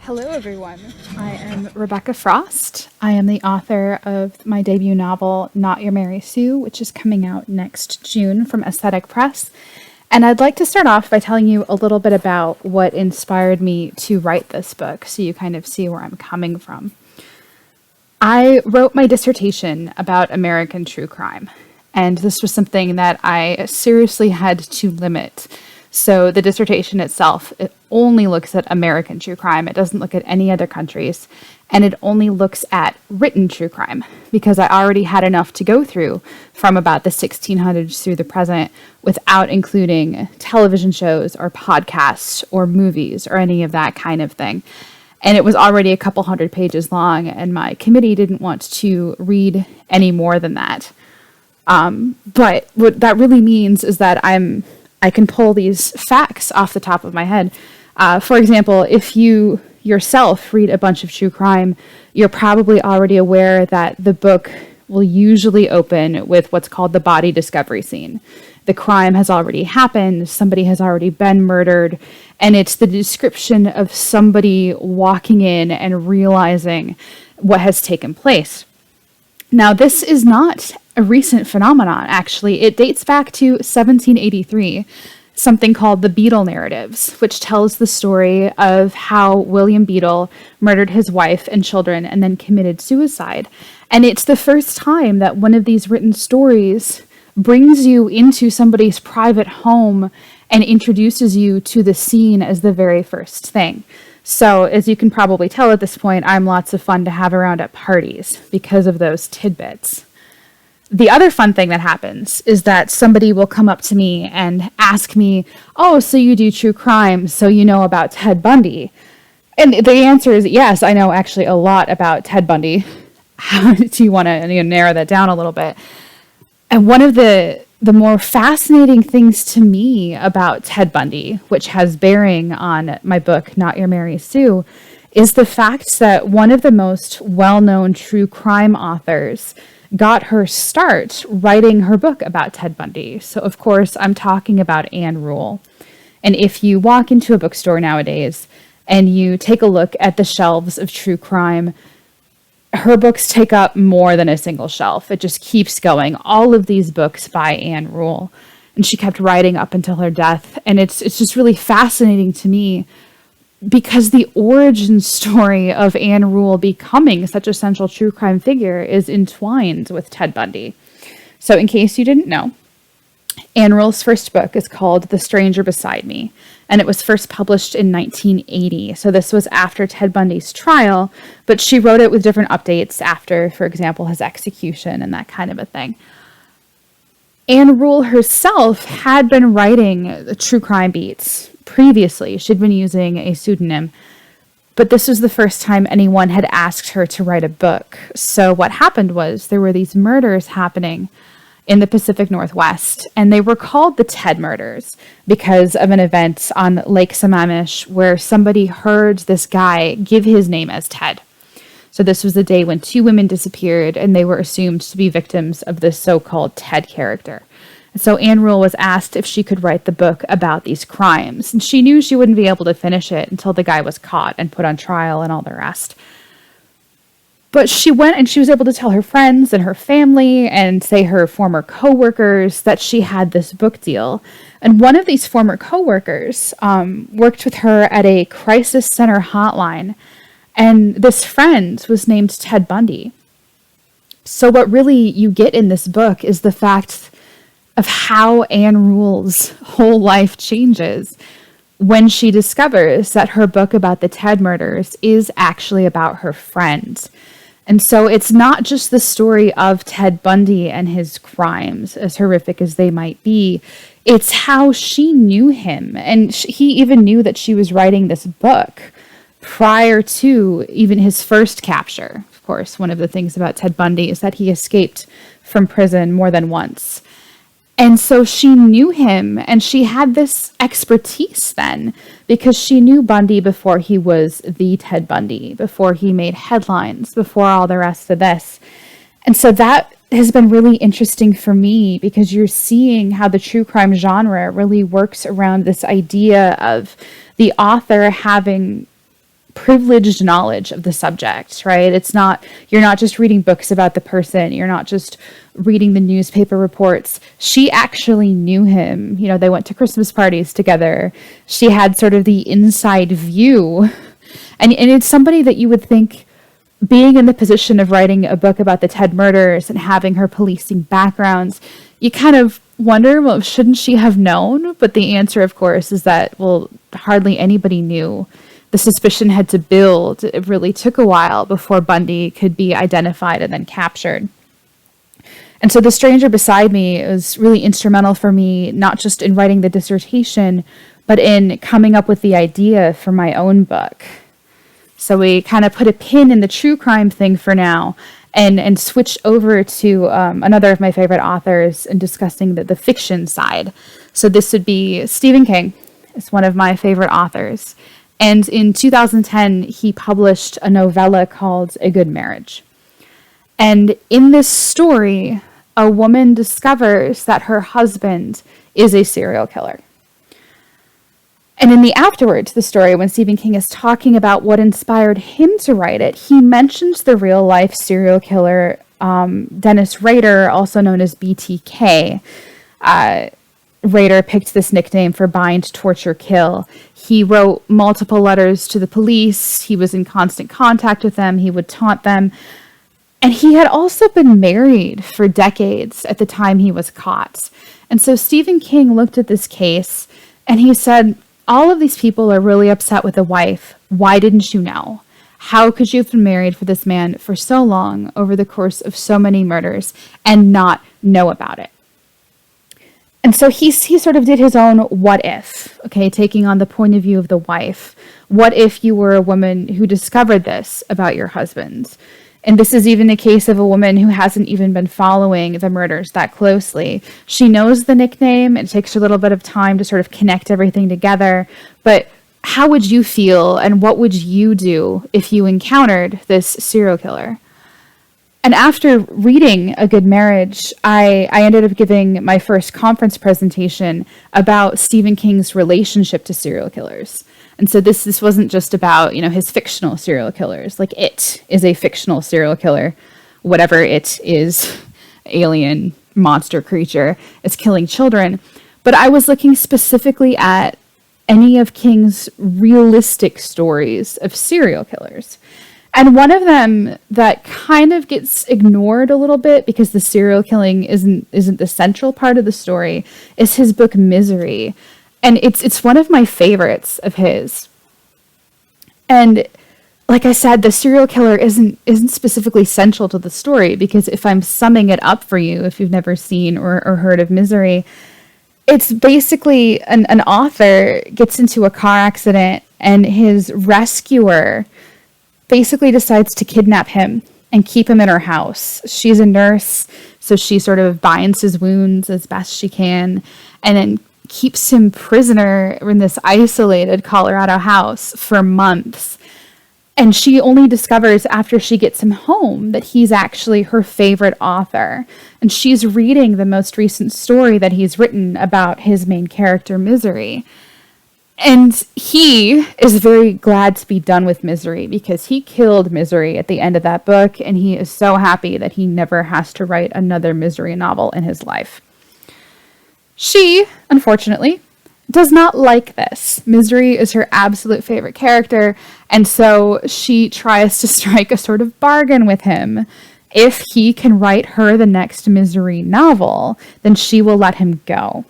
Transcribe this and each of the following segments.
Hello, everyone. I am Revcca Frost. I am the author of my debut novel, Not Your Mary Sue, which is coming out next June from Aesthetic Press. And I'd like to start off by telling you a little bit about what inspired me to write this book, so you kind of see where I'm coming from. I wrote my dissertation about American true crime, and this was something that I seriously had to limit. So the dissertation itself, it only looks at American true crime. It doesn't look at any other countries, and it only looks at written true crime because I already had enough to go through from about the 1600s through the present without including television shows or podcasts or movies or any of that kind of thing. And it was already a couple hundred pages long, and my committee didn't want to read any more than that. But what that really means is that I can pull these facts off the top of my head. For example, if you yourself read a bunch of true crime, you're probably already aware that the book will usually open with what's called the body discovery scene. The crime has already happened, somebody has already been murdered, and it's the description of somebody walking in and realizing what has taken place. Now, this is not a recent phenomenon, actually. It dates back to 1783, something called the Beadle Narratives, which tells the story of how William Beadle murdered his wife and children and then committed suicide. And it's the first time that one of these written stories brings you into somebody's private home and introduces you to the scene as the very first thing. So, as you can probably tell at this point, I'm lots of fun to have around at parties because of those tidbits. The other fun thing that happens is that somebody will come up to me and ask me, "Oh, so you do true crime, so you know about Ted Bundy?" And the answer is yes, I know actually a lot about Ted Bundy. Do you want to narrow that down a little bit? And one of the more fascinating things to me about Ted Bundy, which has bearing on my book, Not Your Mary Sue, is the fact that one of the most well-known true crime authors got her start writing her book about Ted Bundy. So, of course, I'm talking about Ann Rule. And if you walk into a bookstore nowadays and you take a look at the shelves of true crime, her books take up more than a single shelf. It just keeps going. All of these books by Ann Rule. And she kept writing up until her death. And it's just really fascinating to me because the origin story of Ann Rule becoming such a central true crime figure is entwined with Ted Bundy. So in case you didn't know, Ann Rule's first book is called The Stranger Beside Me, and it was first published in 1980. So this was after Ted Bundy's trial, but she wrote it with different updates after, for example, his execution and that kind of a thing. Ann Rule herself had been writing the true crime beats previously. She'd been using a pseudonym, but this was the first time anyone had asked her to write a book. So what happened was there were these murders happening in the Pacific Northwest, and they were called the Ted murders because of an event on Lake Sammamish where somebody heard this guy give his name as Ted. So this was the day when two women disappeared, and they were assumed to be victims of this so-called Ted character. And so Ann Rule was asked if she could write the book about these crimes, and she knew she wouldn't be able to finish it until the guy was caught and put on trial and all the rest. But she went and she was able to tell her friends and her family and say her former coworkers that she had this book deal. And one of these former coworkers worked with her at a crisis center hotline. And this friend was named Ted Bundy. So what really you get in this book is the fact of how Ann Rule's whole life changes when she discovers that her book about the Ted murders is actually about her friend. And so it's not just the story of Ted Bundy and his crimes, as horrific as they might be. It's how she knew him. And he even knew that she was writing this book prior to even his first capture. Of course, one of the things about Ted Bundy is that he escaped from prison more than once. And so she knew him, and she had this expertise then because she knew Bundy before he was the Ted Bundy, before he made headlines, before all the rest of this. And so that has been really interesting for me because you're seeing how the true crime genre really works around this idea of the author having privileged knowledge of the subject, right? You're not just reading books about the person. You're not just reading the newspaper reports. She actually knew him. They went to Christmas parties together. She had sort of the inside view. And it's somebody that you would think, being in the position of writing a book about the Ted murders and having her policing backgrounds, you kind of wonder, well, shouldn't she have known? But the answer, of course, is that, well, hardly anybody knew. The suspicion had to build. It really took a while before Bundy could be identified and then captured. And so the stranger beside me was really instrumental for me, not just in writing the dissertation, but in coming up with the idea for my own book. So we kind of put a pin in the true crime thing for now and switch over to another of my favorite authors and discussing the fiction side. So this would be Stephen King. It's one of my favorite authors. And in 2010, he published a novella called A Good Marriage. And in this story, a woman discovers that her husband is a serial killer. And in the afterword to the story, when Stephen King is talking about what inspired him to write it, he mentions the real-life serial killer, Dennis Rader, also known as BTK. Rader picked this nickname for bind, torture, kill. He wrote multiple letters to the police. He was in constant contact with them. He would taunt them. And he had also been married for decades at the time he was caught. And so Stephen King looked at this case and he said, all of these people are really upset with the wife. Why didn't you know? How could you have been married for this man for so long over the course of so many murders and not know about it? And so he sort of did his own what if, okay, taking on the point of view of the wife. What if you were a woman who discovered this about your husband? And this is even a case of a woman who hasn't even been following the murders that closely. She knows the nickname. It takes her a little bit of time to sort of connect everything together. But how would you feel and what would you do if you encountered this serial killer? And after reading A Good Marriage, I ended up giving my first conference presentation about Stephen King's relationship to serial killers. And so this wasn't just about, his fictional serial killers. Like, It is a fictional serial killer. Whatever it is, alien, monster creature, is killing children. But I was looking specifically at any of King's realistic stories of serial killers. And one of them that kind of gets ignored a little bit because the serial killing isn't the central part of the story is his book Misery. And it's one of my favorites of his. And like I said, the serial killer isn't specifically central to the story, because if I'm summing it up for you, if you've never seen or heard of Misery, it's basically an author gets into a car accident and his rescuer basically decides to kidnap him and keep him in her house. She's a nurse, so she sort of binds his wounds as best she can and then keeps him prisoner in this isolated Colorado house for months. And she only discovers after she gets him home that he's actually her favorite author. And she's reading the most recent story that he's written about his main character, Misery. And he is very glad to be done with Misery because he killed Misery at the end of that book. And he is so happy that he never has to write another Misery novel in his life. She, unfortunately, does not like this. Misery is her absolute favorite character, and so she tries to strike a sort of bargain with him. If he can write her the next Misery novel, then she will let him go.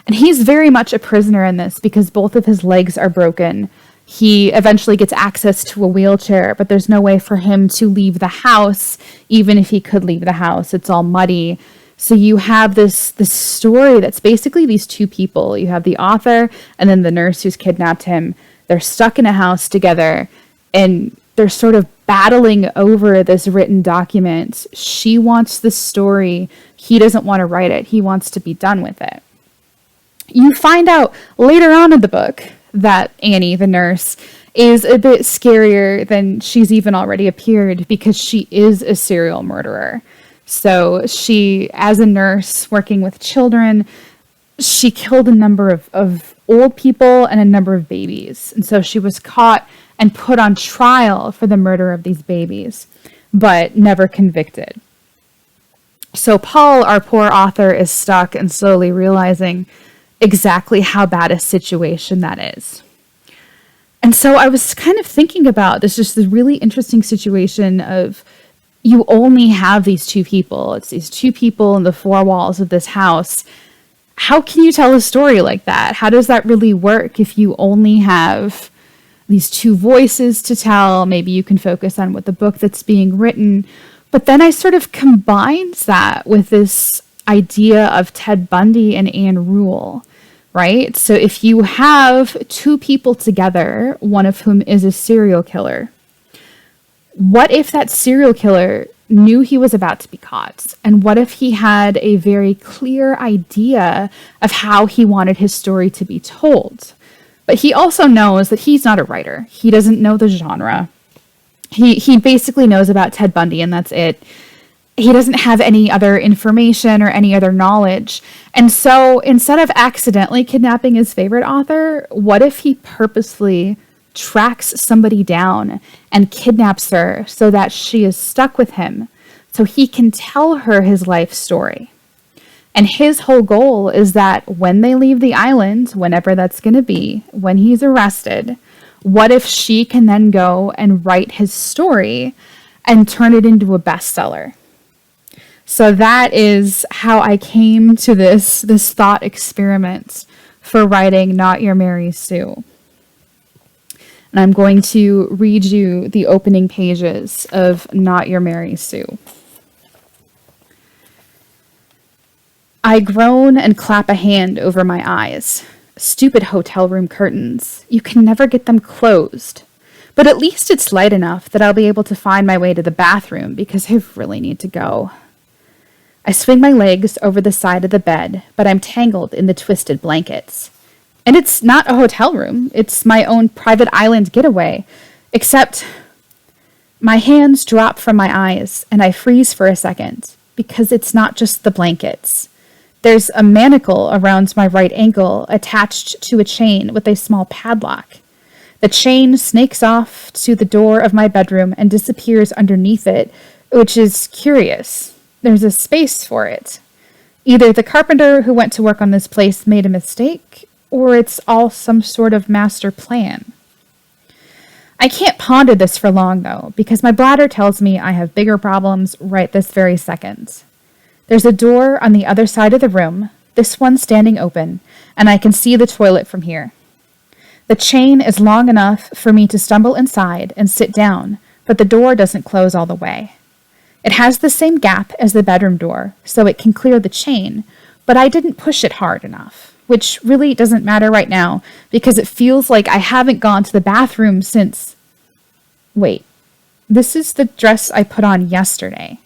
And he's very much a prisoner in this because both of his legs are broken. He eventually gets access to a wheelchair, but there's no way for him to leave the house, even if he could leave the house. It's all muddy. So you have this story that's basically these two people. You have the author and then the nurse who's kidnapped him. They're stuck in a house together and they're sort of battling over this written document. She wants the story. He doesn't want to write it. He wants to be done with it. You find out later on in the book that Annie, the nurse, is a bit scarier than she's even already appeared because she is a serial murderer. So she, as a nurse working with children, she killed a number of old people and a number of babies. And so she was caught and put on trial for the murder of these babies, but never convicted. So Paul, our poor author, is stuck and slowly realizing exactly how bad a situation that is. And so I was kind of thinking about this, just this really interesting situation of you only have these two people. It's these two people in the four walls of this house. How can you tell a story like that? How does that really work if you only have these two voices to tell? Maybe you can focus on what the book that's being written. But then I sort of combined that with this idea of Ted Bundy and Anne Rule, right? So if you have two people together, one of whom is a serial killer, what if that serial killer knew he was about to be caught? And what if he had a very clear idea of how he wanted his story to be told? But he also knows that he's not a writer. He doesn't know the genre. He basically knows about Ted Bundy, and that's it. He doesn't have any other information or any other knowledge. And so instead of accidentally kidnapping his favorite author, what if he purposely tracks somebody down and kidnaps her so that she is stuck with him so he can tell her his life story? And his whole goal is that when they leave the island, whenever that's going to be, when he's arrested, what if she can then go and write his story and turn it into a bestseller? So that is how I came to this thought experiment for writing Not Your Mary Sue. And I'm going to read you the opening pages of Not Your Mary Sue. I groan and clap a hand over my eyes. Stupid hotel room curtains. You can never get them closed. But at least it's light enough that I'll be able to find my way to the bathroom because I really need to go. I swing my legs over the side of the bed, but I'm tangled in the twisted blankets. And it's not a hotel room. It's my own private island getaway. Except my hands drop from my eyes and I freeze for a second because it's not just the blankets. There's a manacle around my right ankle attached to a chain with a small padlock. The chain snakes off to the door of my bedroom and disappears underneath it, which is curious. There's a space for it. Either the carpenter who went to work on this place made a mistake, or it's all some sort of master plan. I can't ponder this for long, though, because my bladder tells me I have bigger problems right this very second. There's a door on the other side of the room, this one standing open, and I can see the toilet from here. The chain is long enough for me to stumble inside and sit down, but the door doesn't close all the way. It has the same gap as the bedroom door, so it can clear the chain, but I didn't push it hard enough, which really doesn't matter right now because it feels like I haven't gone to the bathroom since... Wait, this is the dress I put on yesterday.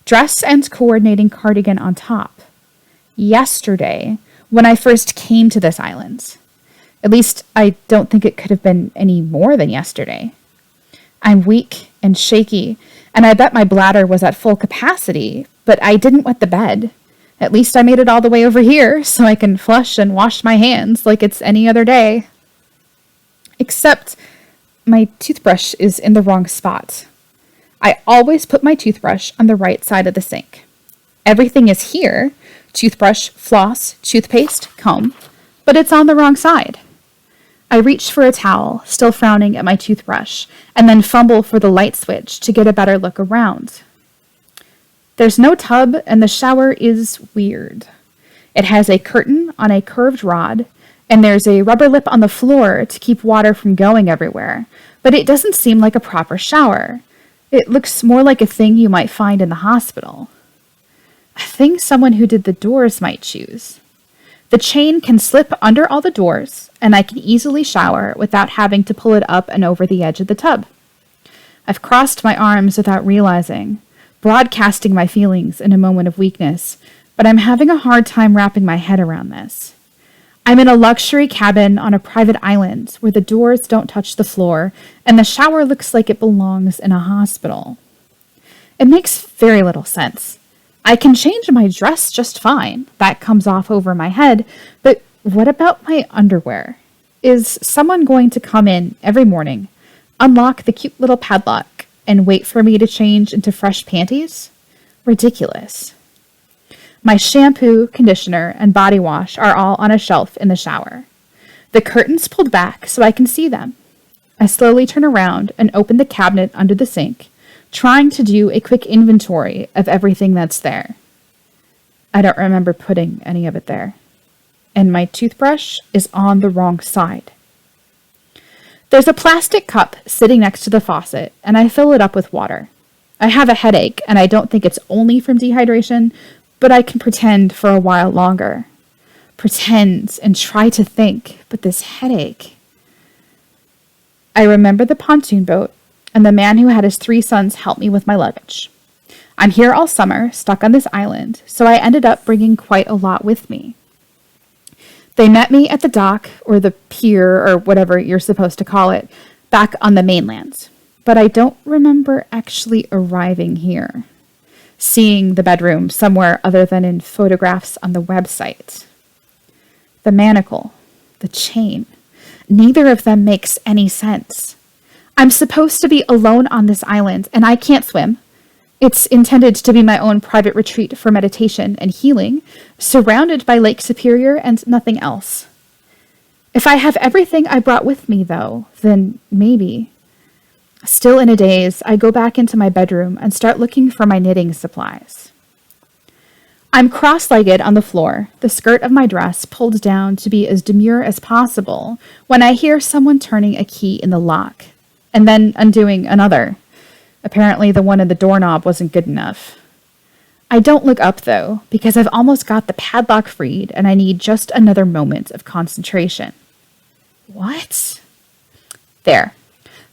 Dress and coordinating cardigan on top. Yesterday, when I first came to this island. At least, I don't think it could have been any more than yesterday. I'm weak and shaky, and I bet my bladder was at full capacity, but I didn't wet the bed. At least I made it all the way over here, so I can flush and wash my hands like it's any other day. Except my toothbrush is in the wrong spot. I always put my toothbrush on the right side of the sink. Everything is here, toothbrush, floss, toothpaste, comb, but it's on the wrong side. I reach for a towel, still frowning at my toothbrush, and then fumble for the light switch to get a better look around. There's no tub, and the shower is weird. It has a curtain on a curved rod, and there's a rubber lip on the floor to keep water from going everywhere, but it doesn't seem like a proper shower. It looks more like a thing you might find in the hospital. A thing someone who did the doors might choose. The chain can slip under all the doors, and I can easily shower without having to pull it up and over the edge of the tub. I've crossed my arms without realizing, broadcasting my feelings in a moment of weakness, but I'm having a hard time wrapping my head around this. I'm in a luxury cabin on a private island where the doors don't touch the floor, and the shower looks like it belongs in a hospital. It makes very little sense. I can change my dress just fine. That comes off over my head, but what about my underwear? Is someone going to come in every morning, Unlock the cute little padlock and wait for me to change into fresh panties? Ridiculous. My shampoo, conditioner, and body wash are all on a shelf in the shower. The curtains pulled back so I can see them. I slowly turn around and open the cabinet under the sink, trying to do a quick inventory of everything that's there. I don't remember putting any of it there. And my toothbrush is on the wrong side. There's a plastic cup sitting next to the faucet, and I fill it up with water. I have a headache, and I don't think it's only from dehydration, but I can pretend for a while longer. Pretend and try to think, but this headache. I remember the pontoon boat and the man who had his 3 sons help me with my luggage. I'm here all summer, stuck on this island, so I ended up bringing quite a lot with me. They met me at the dock, or the pier, or whatever you're supposed to call it, back on the mainland. But I don't remember actually arriving here, seeing the bedroom somewhere other than in photographs on the website. The manacle, the chain, neither of them makes any sense. I'm supposed to be alone on this island, and I can't swim. It's intended to be my own private retreat for meditation and healing, surrounded by Lake Superior and nothing else. If I have everything I brought with me, though, then maybe. Still in a daze, I go back into my bedroom and start looking for my knitting supplies. I'm cross-legged on the floor, the skirt of my dress pulled down to be as demure as possible, when I hear someone turning a key in the lock, and then undoing another. Apparently the one in the doorknob wasn't good enough. I don't look up, though, because I've almost got the padlock freed and I need just another moment of concentration. What? There.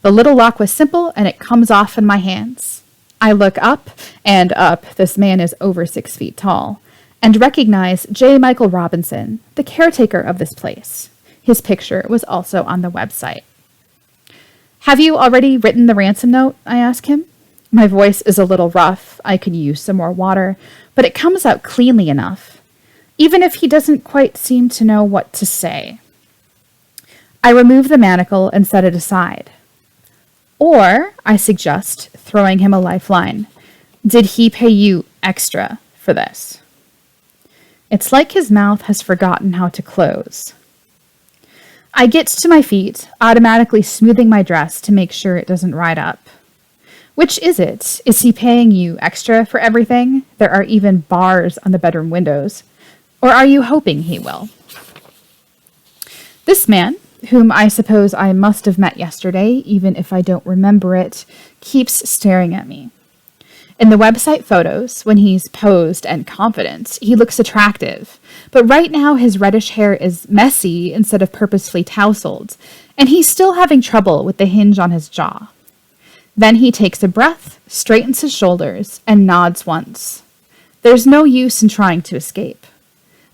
The little lock was simple and it comes off in my hands. I look up, and up, this man is over 6 feet tall, and recognize J. Michael Robinson, the caretaker of this place. His picture was also on the website. Have you already written the ransom note? I ask him. My voice is a little rough. I could use some more water, but it comes out cleanly enough, even if he doesn't quite seem to know what to say. I remove the manacle and set it aside. Or, I suggest, throwing him a lifeline, did he pay you extra for this? It's like his mouth has forgotten how to close. I get to my feet, automatically smoothing my dress to make sure it doesn't ride up. Which is it? Is he paying you extra for everything? There are even bars on the bedroom windows. Or are you hoping he will? This man, whom I suppose I must have met yesterday, even if I don't remember it, keeps staring at me. In the website photos, when he's posed and confident, he looks attractive. But right now his reddish hair is messy instead of purposefully tousled, and he's still having trouble with the hinge on his jaw. Then he takes a breath, straightens his shoulders, and nods once. There's no use in trying to escape.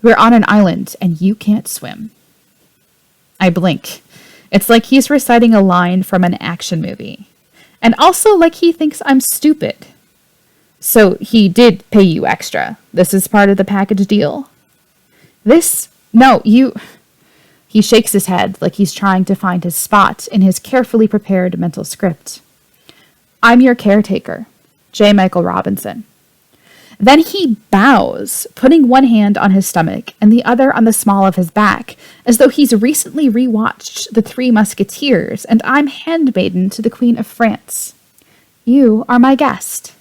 We're on an island, and you can't swim. I blink. It's like he's reciting a line from an action movie. And also like he thinks I'm stupid. So he did pay you extra. This is part of the package deal. He shakes his head like he's trying to find his spot in his carefully prepared mental script. I'm your caretaker, J. Michael Robinson. Then he bows, putting one hand on his stomach and the other on the small of his back, as though he's recently rewatched The Three Musketeers and I'm handmaiden to the Queen of France. You are my guest.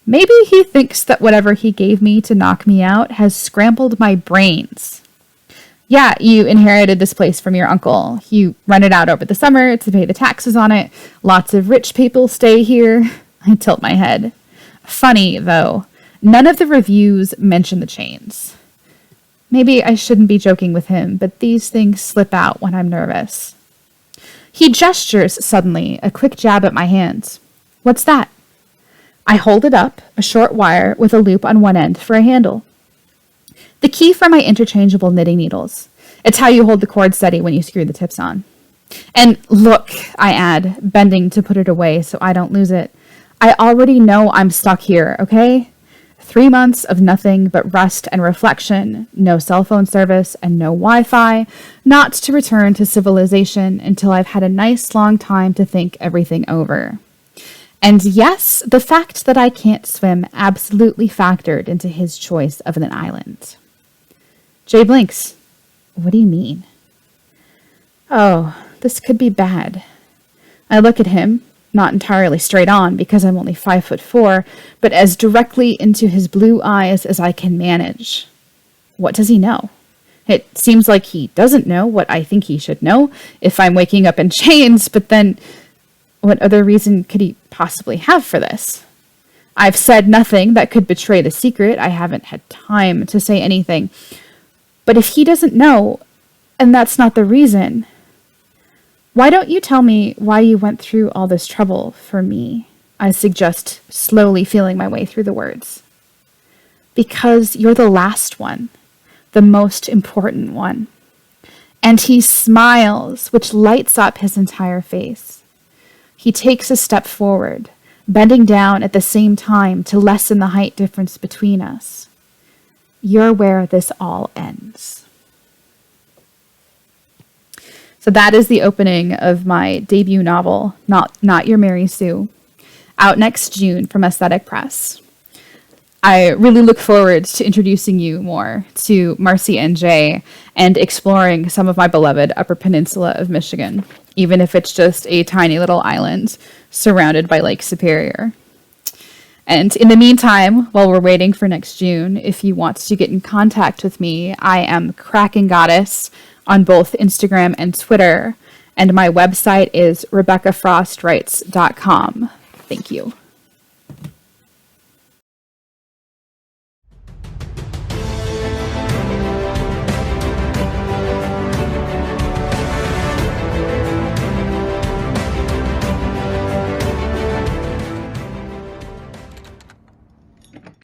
Maybe he thinks that whatever he gave me to knock me out has scrambled my brains. Yeah, you inherited this place from your uncle. You rent it out over the summer to pay the taxes on it. Lots of rich people stay here. I tilt my head. Funny, though, none of the reviews mention the chains. Maybe I shouldn't be joking with him, but these things slip out when I'm nervous. He gestures suddenly, a quick jab at my hands. What's that? I hold it up, a short wire with a loop on one end for a handle. The key for my interchangeable knitting needles. It's how you hold the cord steady when you screw the tips on. And look, I add, bending to put it away so I don't lose it. I already know I'm stuck here, okay? 3 months of nothing but rest and reflection, no cell phone service and no Wi-Fi, not to return to civilization until I've had a nice long time to think everything over. And yes, the fact that I can't swim absolutely factored into his choice of an island. Jay blinks. What do you mean? Oh, this could be bad. I look at him, not entirely straight on because I'm only 5'4", but as directly into his blue eyes as I can manage. What does he know? It seems like he doesn't know what I think he should know if I'm waking up in chains, but then what other reason could he possibly have for this? I've said nothing that could betray the secret. I haven't had time to say anything. But if he doesn't know, and that's not the reason, why don't you tell me why you went through all this trouble for me? I suggest, slowly feeling my way through the words. Because you're the last one, the most important one. And he smiles, which lights up his entire face. He takes a step forward, bending down at the same time to lessen the height difference between us. You're where this all ends. So that is the opening of my debut novel, Not Your Mary Sue, out next June from Aesthetic Press. I really look forward to introducing you more to Marcy and Jay and exploring some of my beloved Upper Peninsula of Michigan, even if it's just a tiny little island surrounded by Lake Superior. And in the meantime, while we're waiting for next June, if you want to get in contact with me, I am Kraken Goddess on both Instagram and Twitter, and my website is RevccaFrostWrites.com. Thank you.